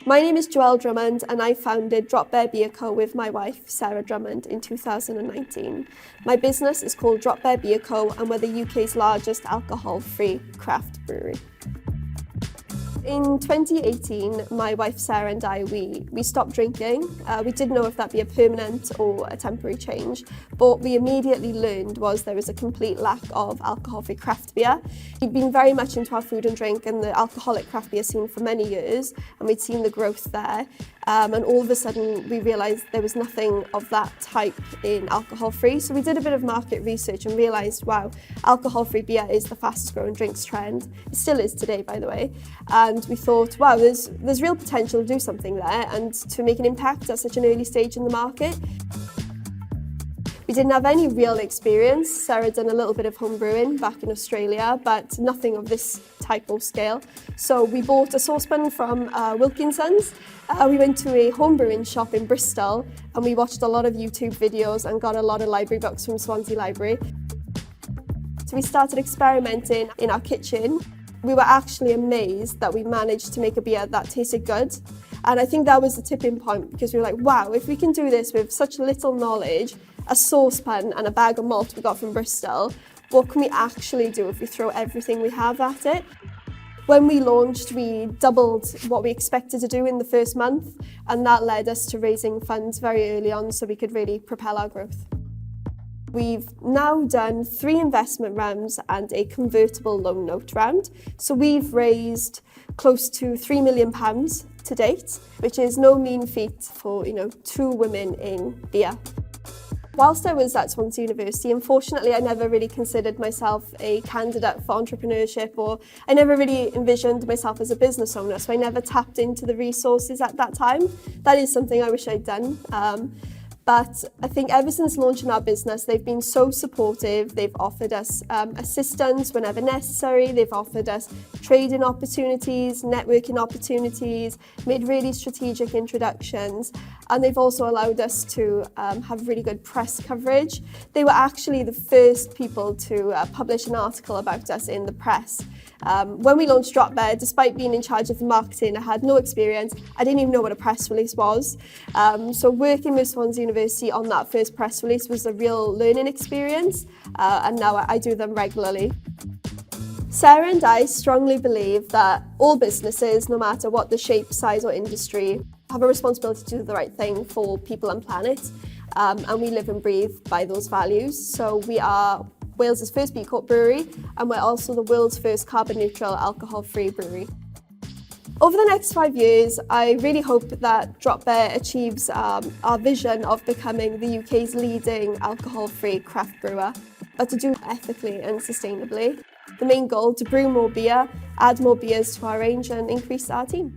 My name is Joelle Drummond and I founded Drop Bear Beer Co with my wife Sarah Drummond in 2019. My business is called Drop Bear Beer Co and we're the UK's largest alcohol-free craft brewery. In 2018, my wife Sarah and I, we stopped drinking. We didn't know if that'd be a permanent or a temporary change, but what we immediately learned was there was a complete lack of alcohol-free craft beer. We'd been very much into our food and drink and the alcoholic craft beer scene for many years, and we'd seen the growth there. And all of a sudden we realised there was nothing of that type in alcohol-free. So we did a bit of market research and realised, wow, alcohol-free beer is the fastest growing drinks trend. It still is today, by the way. And we thought, wow, there's real potential to do something there and to make an impact at such an early stage in the market. We didn't have any real experience. Sarah had done a little bit of home brewing back in Australia, but nothing of this type or scale. So we bought a saucepan from Wilkinson's. We went to a home brewing shop in Bristol and we watched a lot of YouTube videos and got a lot of library books from Swansea Library. So we started experimenting in our kitchen. We were actually amazed that we managed to make a beer that tasted good. And I think that was the tipping point because we were like, wow, if we can do this with such little knowledge, a saucepan and a bag of malt we got from Bristol, what can we actually do if we throw everything we have at it? When we launched, we doubled what we expected to do in the first month, and that led us to raising funds very early on so we could really propel our growth. We've now done 3 investment rounds and a convertible loan note round. So we've raised close to £3 million to date, which is no mean feat for 2 women in beer. Whilst I was at Swansea University, unfortunately, I never really considered myself a candidate for entrepreneurship, or I never really envisioned myself as a business owner, so I never tapped into the resources at that time. That is something I wish I'd done. But I think ever since launching our business, they've been so supportive. They've offered us assistance whenever necessary. They've offered us trading opportunities, networking opportunities, made really strategic introductions. And they've also allowed us to have really good press coverage. They were actually the first people to publish an article about us in the press. When we launched Drop Bear, despite being in charge of the marketing, I had no experience. I didn't even know what a press release was. So working with Swansea University on that first press release was a real learning experience, and now I do them regularly. Sarah and I strongly believe that all businesses, no matter what the shape, size or industry, have a responsibility to do the right thing for people and planet, and we live and breathe by those values. So we are Wales' first B Corp brewery, and we're also the world's first carbon neutral alcohol-free brewery. Over the next 5 years, I really hope that Drop Bear achieves our vision of becoming the UK's leading alcohol-free craft brewer, but to do it ethically and sustainably. The main goal, to brew more beer, add more beers to our range and increase our team.